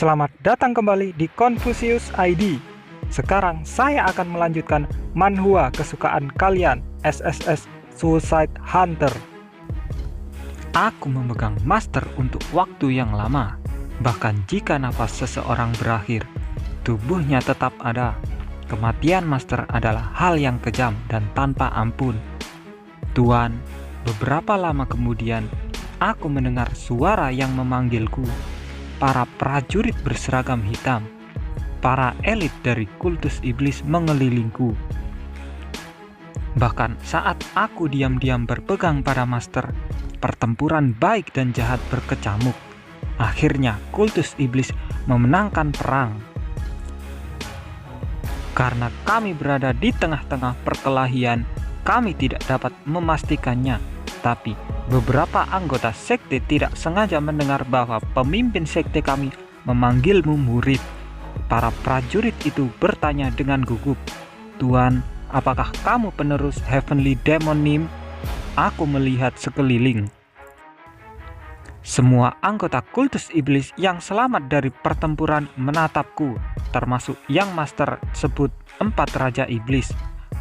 Selamat datang kembali di Confucius ID. Sekarang saya akan melanjutkan manhwa kesukaan kalian, SSS Suicide Hunter. Aku memegang master untuk waktu yang lama. Bahkan jika nafas seseorang berakhir, tubuhnya tetap ada. Kematian master adalah hal yang kejam dan tanpa ampun. Tuan, beberapa lama kemudian, aku mendengar suara yang memanggilku. Para prajurit berseragam hitam, para elit dari kultus iblis mengelilingku. Bahkan saat aku diam-diam berpegang pada master, pertempuran baik dan jahat berkecamuk. Akhirnya kultus iblis memenangkan perang. Karena kami berada di tengah-tengah perkelahian, kami tidak dapat memastikannya. Tapi beberapa anggota sekte tidak sengaja mendengar bahwa pemimpin sekte kami memanggilmu murid. Para prajurit itu bertanya dengan gugup, "Tuan, apakah kamu penerus Heavenly Demon Nim?" Aku melihat sekeliling. Semua anggota kultus iblis yang selamat dari pertempuran menatapku, termasuk yang master sebut 4 raja iblis.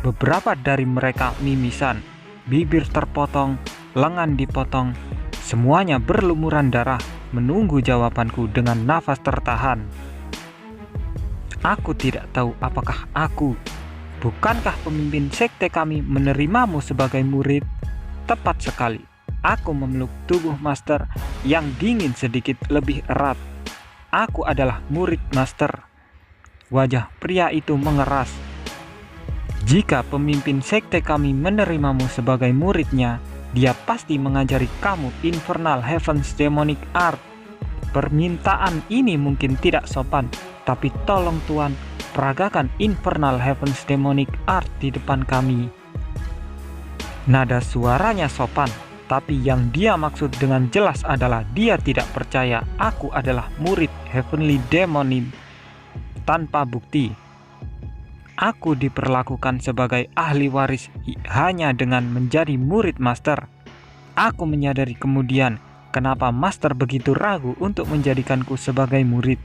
Beberapa dari mereka mimisan, bibir terpotong, lengan dipotong, semuanya berlumuran darah, menunggu jawabanku dengan nafas tertahan. Aku tidak tahu apakah bukankah pemimpin sekte kami menerimamu sebagai murid? Tepat sekali, aku memeluk tubuh master yang dingin sedikit lebih erat. Aku adalah murid master. Wajah pria itu mengeras. Jika pemimpin sekte kami menerimamu sebagai muridnya, dia pasti mengajari kamu Infernal Heavens Demonic Art. Permintaan ini mungkin tidak sopan, tapi tolong Tuan, peragakan Infernal Heavens Demonic Art di depan kami. Nada suaranya sopan, tapi yang dia maksud dengan jelas adalah dia tidak percaya aku adalah murid Heavenly Demonim. Tanpa bukti, aku diperlakukan sebagai ahli waris hanya dengan menjadi murid master. Aku menyadari kemudian kenapa master begitu ragu untuk menjadikanku sebagai murid.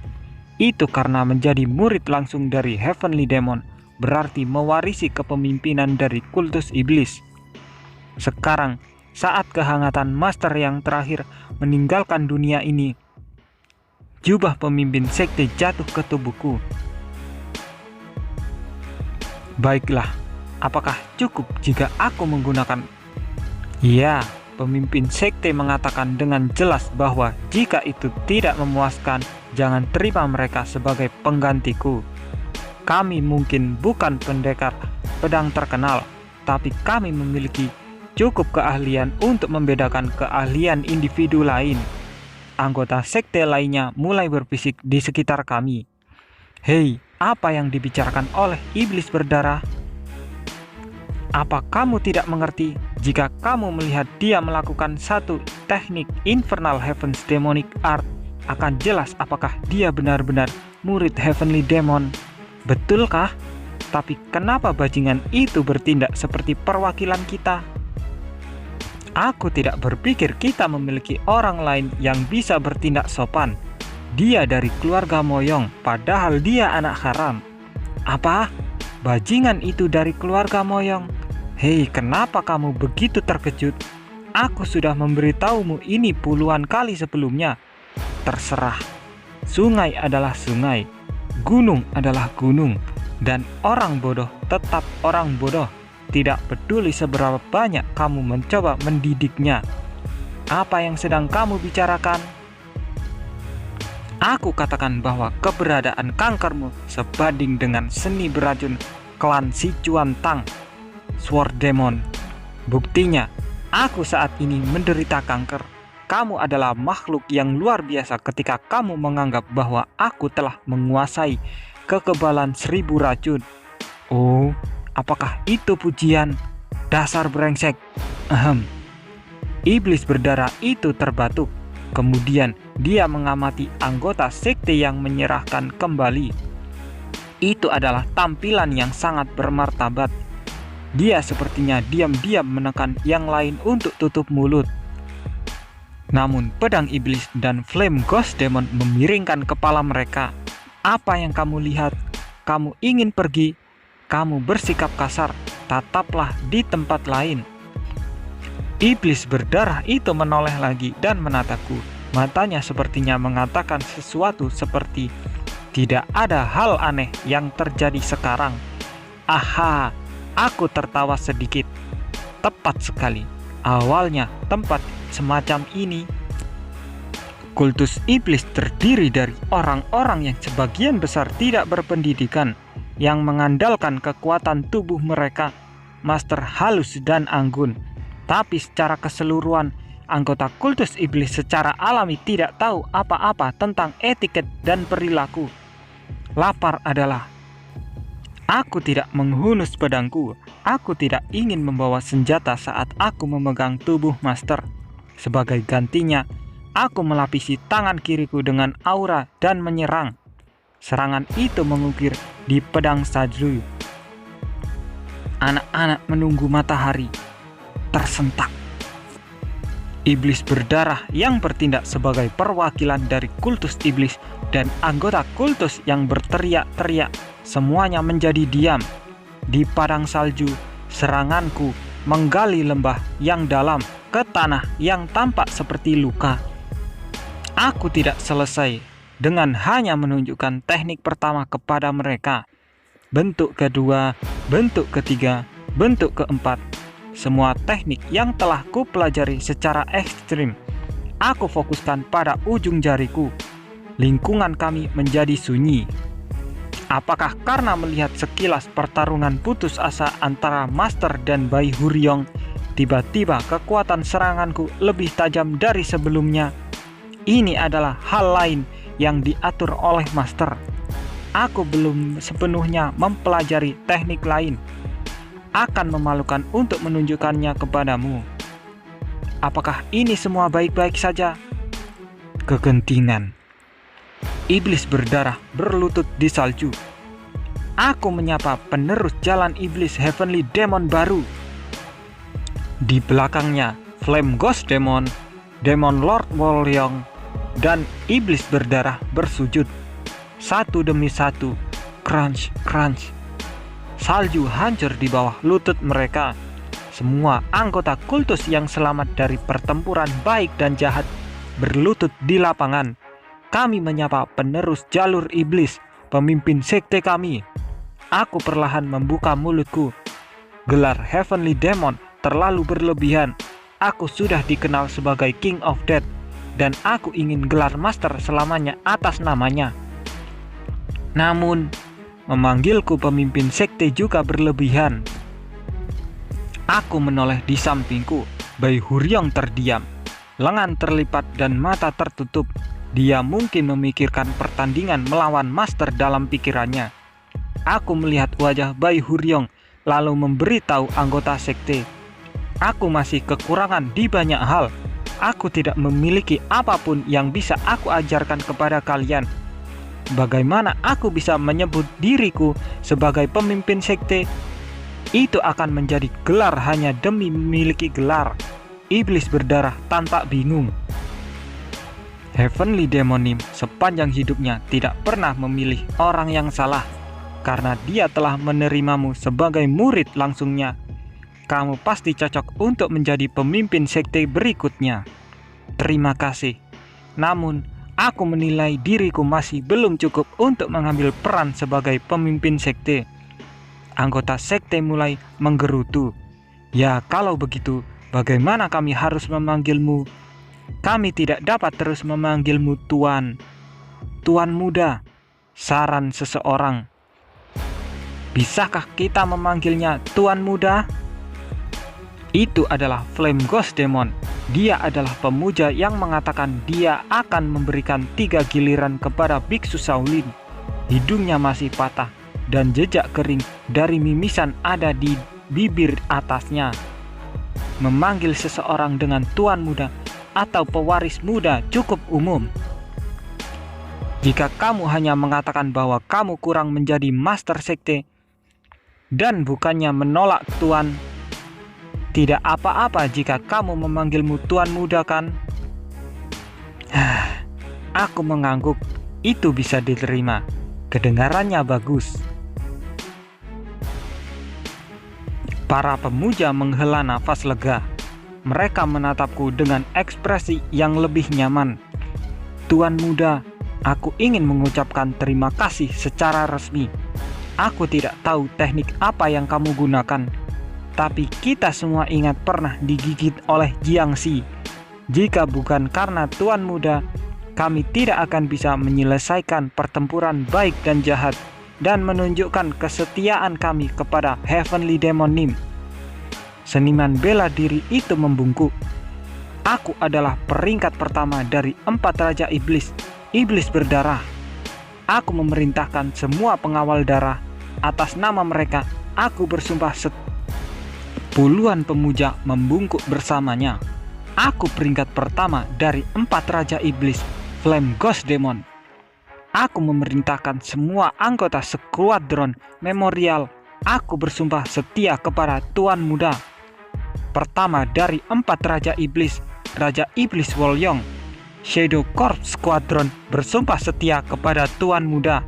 Itu karena menjadi murid langsung dari Heavenly Demon berarti mewarisi kepemimpinan dari kultus iblis. Sekarang, saat kehangatan master yang terakhir meninggalkan dunia ini, jubah pemimpin sekte jatuh ke tubuhku. Baiklah, apakah cukup jika aku menggunakan? Ya, pemimpin sekte mengatakan dengan jelas bahwa jika itu tidak memuaskan, jangan terima mereka sebagai penggantiku. Kami mungkin bukan pendekar pedang terkenal, tapi kami memiliki cukup keahlian untuk membedakan keahlian individu lain. Anggota sekte lainnya mulai berbisik di sekitar kami. Hei, apa yang dibicarakan oleh iblis berdarah? Apa kamu tidak mengerti jika kamu melihat dia melakukan satu teknik Infernal Heavens Demonic Art, akan jelas apakah dia benar-benar murid Heavenly Demon? Betulkah? Tapi kenapa bajingan itu bertindak seperti perwakilan kita? Aku tidak berpikir kita memiliki orang lain yang bisa bertindak sopan. Dia dari keluarga Moyong, padahal dia anak haram. Apa? Bajingan itu dari keluarga Moyong? Hei, kenapa kamu begitu terkejut? Aku sudah memberitahumu ini puluhan kali sebelumnya. Terserah. Sungai adalah sungai, gunung adalah gunung, dan orang bodoh tetap orang bodoh. Tidak peduli seberapa banyak kamu mencoba mendidiknya. Apa yang sedang kamu bicarakan? Aku katakan bahwa keberadaan kankermu sebanding dengan seni beracun klan Sichuan Tang, Sword Demon. Buktinya, aku saat ini menderita kanker. Kamu adalah makhluk yang luar biasa ketika kamu menganggap bahwa aku telah menguasai kekebalan 1000 racun. Oh, apakah itu pujian? Dasar brengsek. Iblis berdarah itu terbatuk. Kemudian dia mengamati anggota sekte yang menyerahkan kembali. Itu adalah tampilan yang sangat bermartabat. Dia sepertinya diam-diam menekan yang lain untuk tutup mulut. Namun pedang iblis dan Flame Ghost Demon memiringkan kepala mereka. Apa yang kamu lihat? Kamu ingin pergi? Kamu bersikap kasar, tataplah di tempat lain. Iblis berdarah itu menoleh lagi dan menatapku. Matanya sepertinya mengatakan sesuatu seperti, tidak ada hal aneh yang terjadi sekarang. Aha, aku tertawa sedikit. Tepat sekali. Awalnya tempat semacam ini, kultus iblis terdiri dari orang-orang yang sebagian besar tidak berpendidikan, yang mengandalkan kekuatan tubuh mereka, master halus dan anggun. Tapi secara keseluruhan, anggota kultus iblis secara alami tidak tahu apa-apa tentang etiket dan perilaku. Lapar adalah, aku tidak menghunus pedangku. Aku tidak ingin membawa senjata saat aku memegang tubuh master. Sebagai gantinya, aku melapisi tangan kiriku dengan aura dan menyerang. Serangan itu mengukir di pedang salju. Anak-anak menunggu matahari tersentak. Iblis berdarah yang bertindak sebagai perwakilan dari kultus iblis dan anggota kultus yang berteriak-teriak, semuanya menjadi diam. Di padang salju, seranganku menggali lembah yang dalam ke tanah yang tampak seperti luka. Aku tidak selesai dengan hanya menunjukkan teknik pertama kepada mereka. Bentuk kedua, bentuk ketiga, bentuk keempat. Semua teknik yang telah kupelajari secara ekstrim, aku fokuskan pada ujung jariku. Lingkungan kami menjadi sunyi. Apakah karena melihat sekilas pertarungan putus asa antara Master dan Bai Huryong, tiba-tiba kekuatan seranganku lebih tajam dari sebelumnya? Ini adalah hal lain yang diatur oleh Master. Aku belum sepenuhnya mempelajari teknik lain. Akan memalukan untuk menunjukkannya kepadamu. Apakah ini semua baik-baik saja? Kegentingan. Iblis berdarah berlutut di salju. Aku menyapa penerus jalan iblis Heavenly Demon baru. Di belakangnya, Flame Ghost Demon, Demon Lord Wolyong, dan iblis berdarah bersujud. Satu demi satu, crunch, crunch. Salju hancur di bawah lutut mereka. Semua anggota kultus yang selamat dari pertempuran baik dan jahat berlutut di lapangan. Kami menyapa penerus jalur iblis, pemimpin sekte kami. Aku perlahan membuka mulutku. Gelar Heavenly Demon terlalu berlebihan. Aku sudah dikenal sebagai King of Death, dan aku ingin gelar Master selamanya atas namanya. Namun, memanggilku pemimpin sekte juga berlebihan. Aku menoleh di sampingku. Bai Huryong terdiam, lengan terlipat dan mata tertutup. Dia mungkin memikirkan pertandingan melawan Master dalam pikirannya. Aku melihat wajah Bai Huryong lalu memberitahu anggota sekte, aku masih kekurangan di banyak hal. Aku tidak memiliki apapun yang bisa aku ajarkan kepada kalian. Bagaimana aku bisa menyebut diriku sebagai pemimpin sekte? Itu akan menjadi gelar hanya demi memiliki gelar. Iblis berdarah tampak bingung. Heavenly Demonim sepanjang hidupnya tidak pernah memilih orang yang salah, karena dia telah menerimamu sebagai murid langsungnya. Kamu pasti cocok untuk menjadi pemimpin sekte berikutnya. Terima kasih. Namun, aku menilai diriku masih belum cukup untuk mengambil peran sebagai pemimpin sekte. Anggota sekte mulai menggerutu. Ya, kalau begitu, bagaimana kami harus memanggilmu? Kami tidak dapat terus memanggilmu Tuan. Tuan muda, saran seseorang. Bisakah kita memanggilnya Tuan muda? Itu adalah Flame Ghost Demon. Dia adalah pemuja yang mengatakan dia akan memberikan 3 giliran kepada Biksu Shaolin. Hidungnya masih patah dan jejak kering dari mimisan ada di bibir atasnya. Memanggil seseorang dengan Tuan muda atau pewaris muda cukup umum. Jika kamu hanya mengatakan bahwa kamu kurang menjadi master sekte dan bukannya menolak Tuan, tidak apa-apa jika kamu memanggilmu Tuan muda, kan? Aku mengangguk. Itu bisa diterima. Kedengarannya bagus. Para pemuja menghela nafas lega. Mereka menatapku dengan ekspresi yang lebih nyaman. Tuan muda, aku ingin mengucapkan terima kasih secara resmi. Aku tidak tahu teknik apa yang kamu gunakan, tapi kita semua ingat pernah digigit oleh Jiangxi. Jika bukan karena Tuan muda, kami tidak akan bisa menyelesaikan pertempuran baik dan jahat dan menunjukkan kesetiaan kami kepada Heavenly Demon Nim. Seniman bela diri itu membungkuk. Aku adalah peringkat pertama dari 4 Raja Iblis, Iblis berdarah. Aku memerintahkan semua pengawal darah. Atas nama mereka, aku bersumpah. Puluhan pemuja membungkuk bersamanya. Aku peringkat pertama dari 4 Raja Iblis, Flame Ghost Demon. Aku memerintahkan semua anggota skuadron memorial. Aku bersumpah setia kepada Tuan muda. Pertama dari 4 Raja Iblis, Raja Iblis Wolyong. Shadow Corps Squadron bersumpah setia kepada Tuan muda.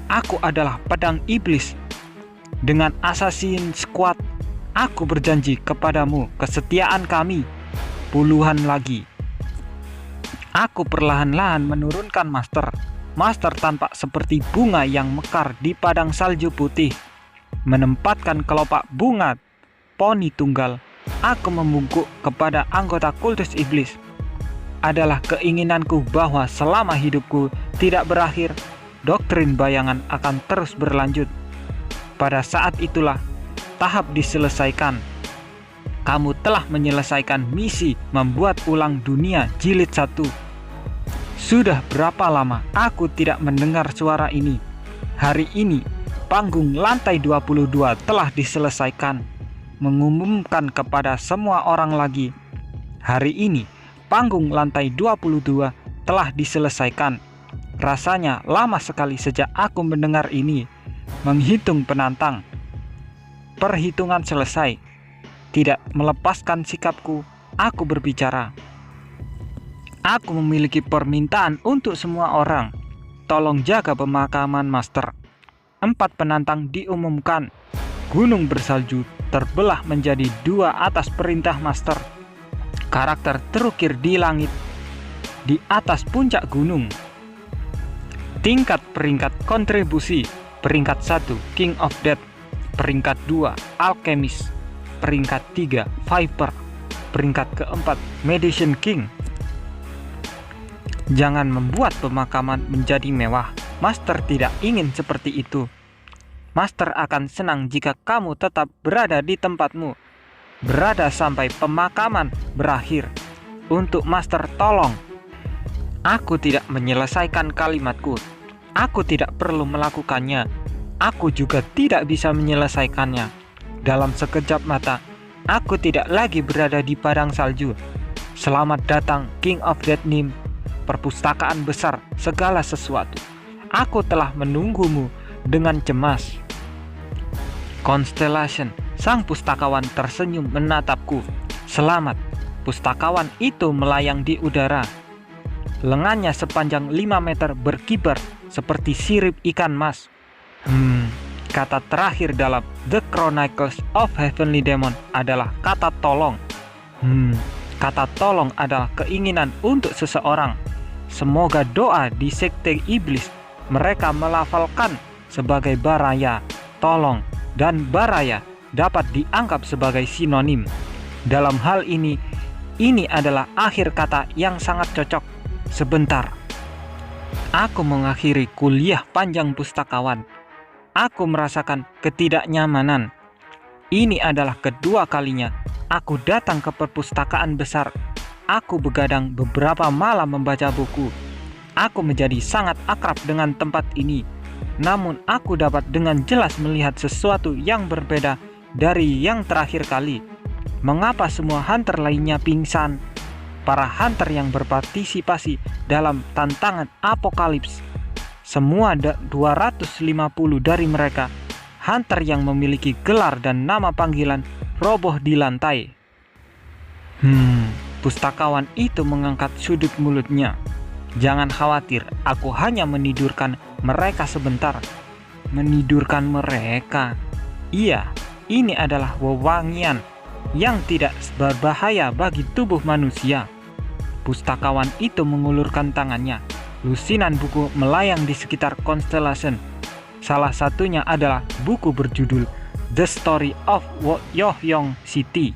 Aku adalah pedang iblis. Dengan Assassin Squad, aku berjanji kepadamu kesetiaan kami. Puluhan lagi. Aku perlahan-lahan menurunkan Master. Master tampak seperti bunga yang mekar di padang salju putih. Menempatkan kelopak bunga poni tunggal, aku membungkuk kepada anggota kultus iblis. Adalah keinginanku bahwa selama hidupku tidak berakhir, doktrin bayangan akan terus berlanjut. Pada saat itulah tahap diselesaikan. Kamu telah menyelesaikan misi membuat ulang dunia jilid 1. Sudah berapa lama aku tidak mendengar suara ini. Hari ini panggung lantai 22 telah diselesaikan. Mengumumkan kepada semua orang lagi. Hari ini panggung lantai 22 telah diselesaikan. Rasanya lama sekali sejak aku mendengar ini. Menghitung penantang. Perhitungan selesai. Tidak melepaskan sikapku, aku berbicara. Aku memiliki permintaan untuk semua orang. Tolong jaga pemakaman Master. 4 penantang diumumkan. Gunung bersalju terbelah menjadi 2 atas perintah Master. Karakter terukir di langit. Di atas puncak gunung. Tingkat peringkat kontribusi. Peringkat 1 King of Death. Peringkat 2 Alchemist. Peringkat 3 Viper. Peringkat keempat Medicine King. Jangan membuat pemakaman menjadi mewah. Master tidak ingin seperti itu. Master akan senang jika kamu tetap berada di tempatmu. Berada sampai pemakaman berakhir. Untuk Master tolong. Aku tidak menyelesaikan kalimatku. Aku tidak perlu melakukannya. Aku juga tidak bisa menyelesaikannya. Dalam sekejap mata, aku tidak lagi berada di padang salju. Selamat datang King of Death Nim, perpustakaan besar segala sesuatu. Aku telah menunggumu dengan cemas. Constellation, sang pustakawan tersenyum menatapku. Selamat. Pustakawan itu melayang di udara. Lengannya sepanjang 5 meter berkibar seperti sirip ikan mas. Kata terakhir dalam The Chronicles of Heavenly Demon adalah kata tolong. Kata tolong adalah keinginan untuk seseorang. Semoga doa di sekte iblis mereka melafalkan sebagai baraya, tolong, dan baraya dapat dianggap sebagai sinonim. Dalam hal ini adalah akhir kata yang sangat cocok. Sebentar. Aku mengakhiri kuliah panjang pustakawan. Aku merasakan ketidaknyamanan. Ini adalah kedua kalinya aku datang ke perpustakaan besar. Aku begadang beberapa malam membaca buku. Aku menjadi sangat akrab dengan tempat ini. Namun aku dapat dengan jelas melihat sesuatu yang berbeda dari yang terakhir kali. Mengapa semua hunter lainnya pingsan? Para hunter yang berpartisipasi dalam tantangan apokalips. Semua 250 dari mereka, hunter yang memiliki gelar dan nama panggilan, roboh di lantai. Pustakawan itu mengangkat sudut mulutnya. Jangan khawatir, aku hanya menidurkan mereka sebentar. Menidurkan mereka? Iya, ini adalah wewangian yang tidak berbahaya bagi tubuh manusia. Pustakawan itu mengulurkan tangannya. Lusinan buku melayang di sekitar Constellation. Salah satunya adalah buku berjudul The Story of Yohyong City.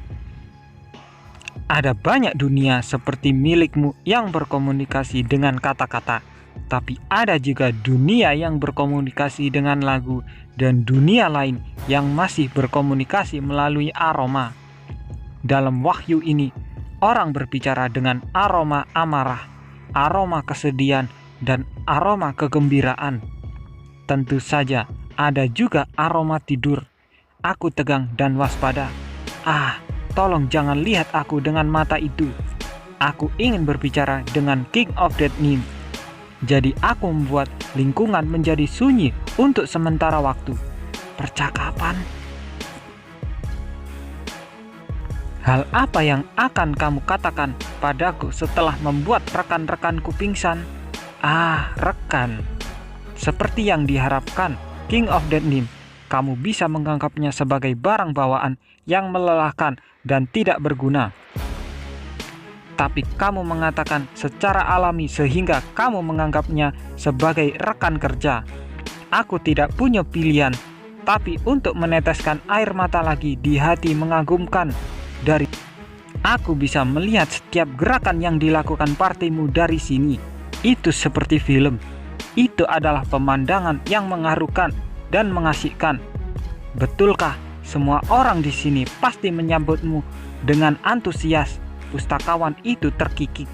Ada banyak dunia seperti milikmu yang berkomunikasi dengan kata-kata, tapi ada juga dunia yang berkomunikasi dengan lagu dan dunia lain yang masih berkomunikasi melalui aroma. Dalam wahyu ini, orang berbicara dengan aroma amarah, aroma kesedihan, dan aroma kegembiraan. Tentu saja ada juga aroma tidur. Aku tegang dan waspada. Tolong jangan lihat aku dengan mata itu. Aku ingin berbicara dengan King of Dead Nim. Jadi aku membuat lingkungan menjadi sunyi untuk sementara waktu. Percakapan. Hal apa yang akan kamu katakan padaku setelah membuat rekan-rekanku pingsan? Rekan. Seperti yang diharapkan King of Dead Nim, kamu bisa menganggapnya sebagai barang bawaan yang melelahkan dan tidak berguna. Tapi kamu mengatakan secara alami sehingga kamu menganggapnya sebagai rekan kerja. Aku tidak punya pilihan, tapi untuk meneteskan air mata lagi di hati mengagumkan dari aku bisa melihat setiap gerakan yang dilakukan partimu dari sini. Itu seperti film. Itu adalah pemandangan yang mengharukan dan mengasihkan. Betulkah semua orang di sini pasti menyambutmu dengan antusias? Pustakawan itu terkikik.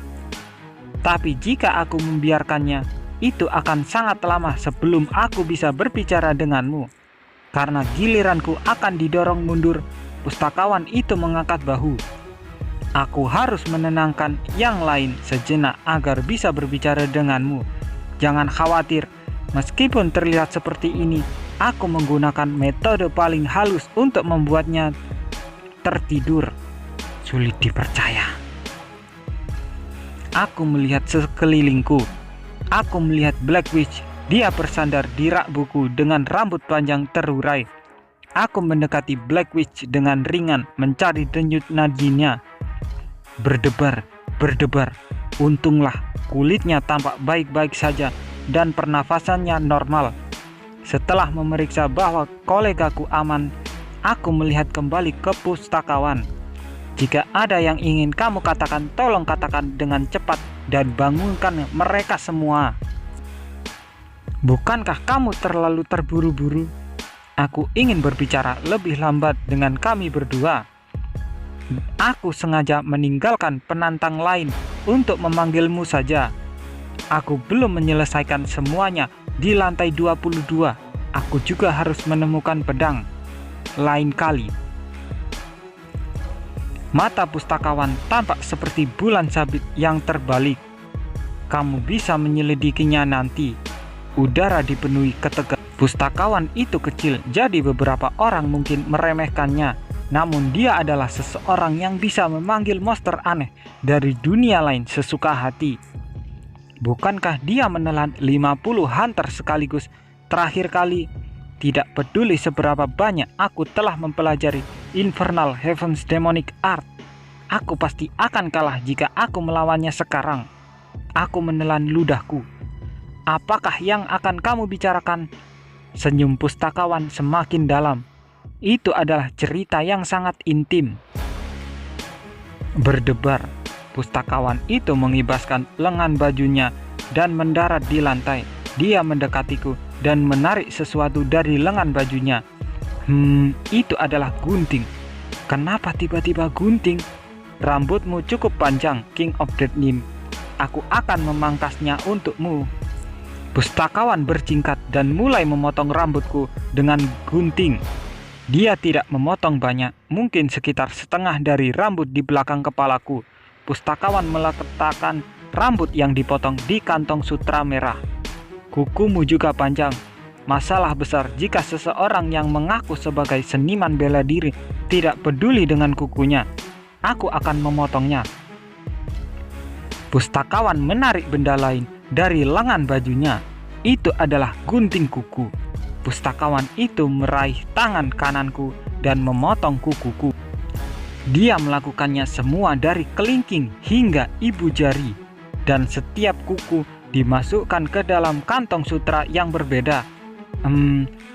Tapi jika aku membiarkannya, itu akan sangat lama sebelum aku bisa berbicara denganmu. Karena giliranku akan didorong mundur. Pustakawan itu mengangkat bahu. Aku harus menenangkan yang lain sejenak agar bisa berbicara denganmu. Jangan khawatir, meskipun terlihat seperti ini, aku menggunakan metode paling halus untuk membuatnya tertidur. Sulit dipercaya. Aku melihat sekelilingku. Aku melihat Black Witch. Dia bersandar di rak buku dengan rambut panjang terurai. Aku mendekati Black Witch dengan ringan, mencari denyut nadinya. Berdebar, berdebar. Untunglah kulitnya tampak baik-baik saja dan pernafasannya normal. Setelah memeriksa bahwa kolegaku aman, aku melihat kembali ke pustakawan. Jika ada yang ingin kamu katakan, tolong katakan dengan cepat dan bangunkan mereka semua. Bukankah kamu terlalu terburu-buru? Aku ingin berbicara lebih lambat dengan kami berdua. Aku sengaja meninggalkan penantang lain untuk memanggilmu saja. Aku belum menyelesaikan semuanya di lantai 22. Aku juga harus menemukan pedang. Lain kali. Mata pustakawan tampak seperti bulan sabit yang terbalik. Kamu bisa menyelidikinya nanti. Udara dipenuhi ketegangan. Pustakawan itu kecil, jadi beberapa orang mungkin meremehkannya. Namun dia adalah seseorang yang bisa memanggil monster aneh dari dunia lain sesuka hati. Bukankah dia menelan 50 hunter sekaligus? Terakhir kali, tidak peduli seberapa banyak aku telah mempelajari Infernal Heaven's Demonic Art, aku pasti akan kalah jika aku melawannya sekarang. Aku menelan ludahku. Apakah yang akan kamu bicarakan? Senyum pustakawan semakin dalam. Itu adalah cerita yang sangat intim. Berdebar. Pustakawan itu mengibaskan lengan bajunya dan mendarat di lantai. Dia mendekatiku dan menarik sesuatu dari lengan bajunya. Itu adalah gunting. Kenapa tiba-tiba gunting? Rambutmu cukup panjang, King of Dead Nim. Aku akan memangkasnya untukmu. Pustakawan berjingkat dan mulai memotong rambutku dengan gunting. Dia tidak memotong banyak, mungkin sekitar setengah dari rambut di belakang kepalaku. Pustakawan meletakkan rambut yang dipotong di kantong sutra merah. Kukumu juga panjang. Masalah besar jika seseorang yang mengaku sebagai seniman bela diri tidak peduli dengan kukunya. Aku akan memotongnya. Pustakawan menarik benda lain dari lengan bajunya. Itu adalah gunting kuku. Pustakawan itu meraih tangan kananku dan memotong kukuku. Dia melakukannya semua dari kelingking hingga ibu jari, dan setiap kuku dimasukkan ke dalam kantong sutra yang berbeda.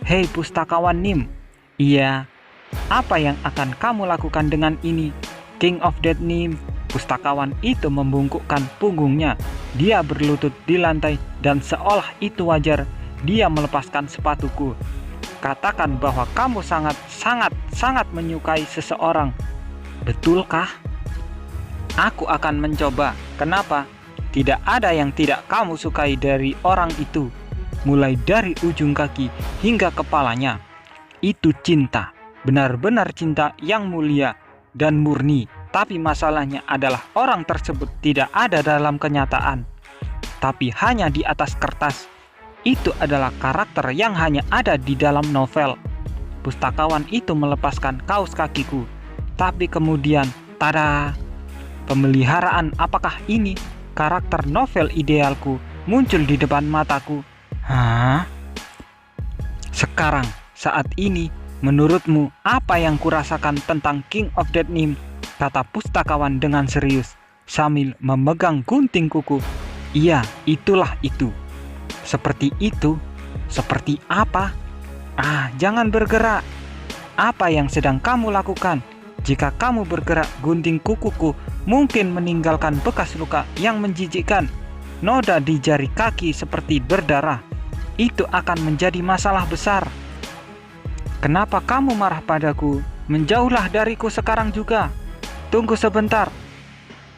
Hei pustakawan Nim, iya, apa yang akan kamu lakukan dengan ini, King of Death Nim? Pustakawan itu membungkukkan punggungnya. Dia berlutut di lantai dan seolah itu wajar, dia melepaskan sepatuku. Katakan bahwa kamu sangat menyukai seseorang. Betulkah? Aku akan mencoba. Kenapa? Tidak ada yang tidak kamu sukai dari orang itu. Mulai dari ujung kaki hingga kepalanya. Itu cinta. Benar-benar cinta yang mulia dan murni. Tapi masalahnya adalah orang tersebut tidak ada dalam kenyataan, tapi hanya di atas kertas. Itu adalah karakter yang hanya ada di dalam novel. Pustakawan itu melepaskan kaos kakiku. Tapi kemudian, tada! Pemeliharaan apakah ini? Karakter novel idealku muncul di depan mataku. Hah? Sekarang, saat ini, menurutmu apa yang kurasakan tentang King of Death Nim? Kata pustakawan dengan serius sambil memegang gunting kuku. Iya, itulah itu. Seperti itu? Seperti apa? Jangan bergerak. Apa yang sedang kamu lakukan? Jika kamu bergerak, gunting kukuku mungkin meninggalkan bekas luka yang menjijikkan. Noda di jari kaki seperti berdarah. Itu akan menjadi masalah besar. Kenapa kamu marah padaku? Menjauhlah dariku sekarang juga. Tunggu sebentar.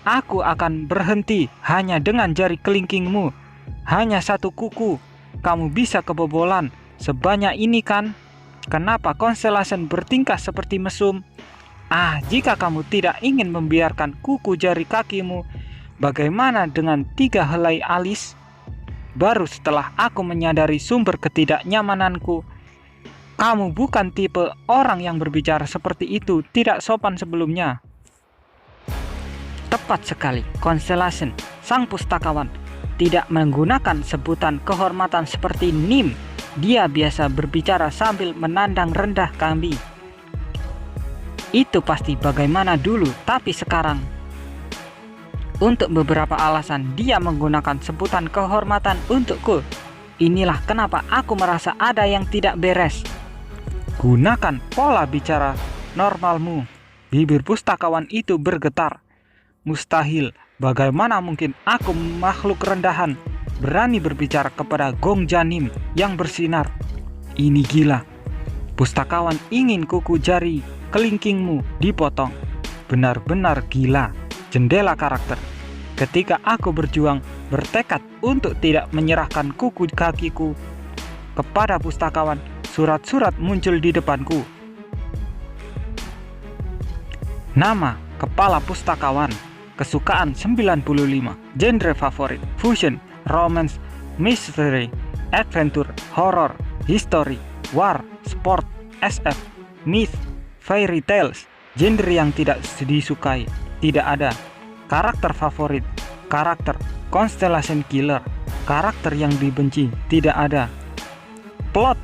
Aku akan berhenti hanya dengan jari kelingkingmu. Hanya satu kuku. Kamu bisa kebobolan sebanyak ini kan? Kenapa Constellation bertingkah seperti mesum? Jika kamu tidak ingin membiarkan kuku jari kakimu, bagaimana dengan 3 helai alis? Baru setelah aku menyadari sumber ketidaknyamananku. Kamu bukan tipe orang yang berbicara seperti itu, tidak sopan sebelumnya. Tepat sekali, Constellation, sang pustakawan, tidak menggunakan sebutan kehormatan seperti Nim. Dia biasa berbicara sambil menandang rendah kami. Itu pasti bagaimana dulu, tapi sekarang, untuk beberapa alasan, dia menggunakan sebutan kehormatan untukku. Inilah kenapa aku merasa ada yang tidak beres. Gunakan pola bicara normalmu. Bibir pustakawan itu bergetar. Mustahil, bagaimana mungkin aku makhluk rendahan berani berbicara kepada Gong Janim yang bersinar? Ini gila. Pustakawan ingin kuku jari kelingkingmu dipotong. Benar-benar gila. Jendela karakter. Ketika aku berjuang, bertekad untuk tidak menyerahkan kuku kakiku kepada pustakawan, surat-surat muncul di depanku. Nama, kepala pustakawan. Kesukaan 95. Genre favorit, fusion, romance, mystery, adventure, horror, history, war, sport, SF, myth, fairy tales. Genre yang tidak disukai, tidak ada. Karakter favorit, karakter Constellation Killer. Karakter yang dibenci, tidak ada. Plot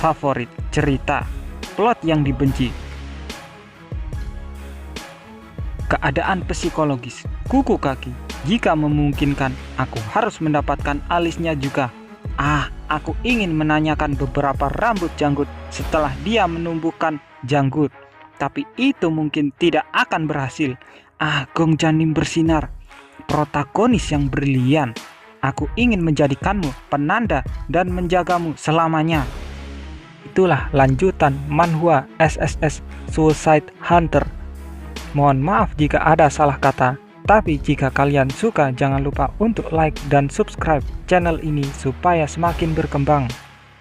favorit, cerita, plot yang dibenci. Keadaan psikologis, kuku kaki. Jika memungkinkan, aku harus mendapatkan alisnya juga. Aku ingin menanyakan beberapa rambut janggut setelah dia menumbuhkan janggut. Tapi itu mungkin tidak akan berhasil. Gong Janim bersinar. Protagonis yang brilian. Aku ingin menjadikanmu penanda dan menjagamu selamanya. Itulah lanjutan manhwa SSS Suicide Hunter. Mohon maaf jika ada salah kata, tapi jika kalian suka jangan lupa untuk like dan subscribe channel ini supaya semakin berkembang.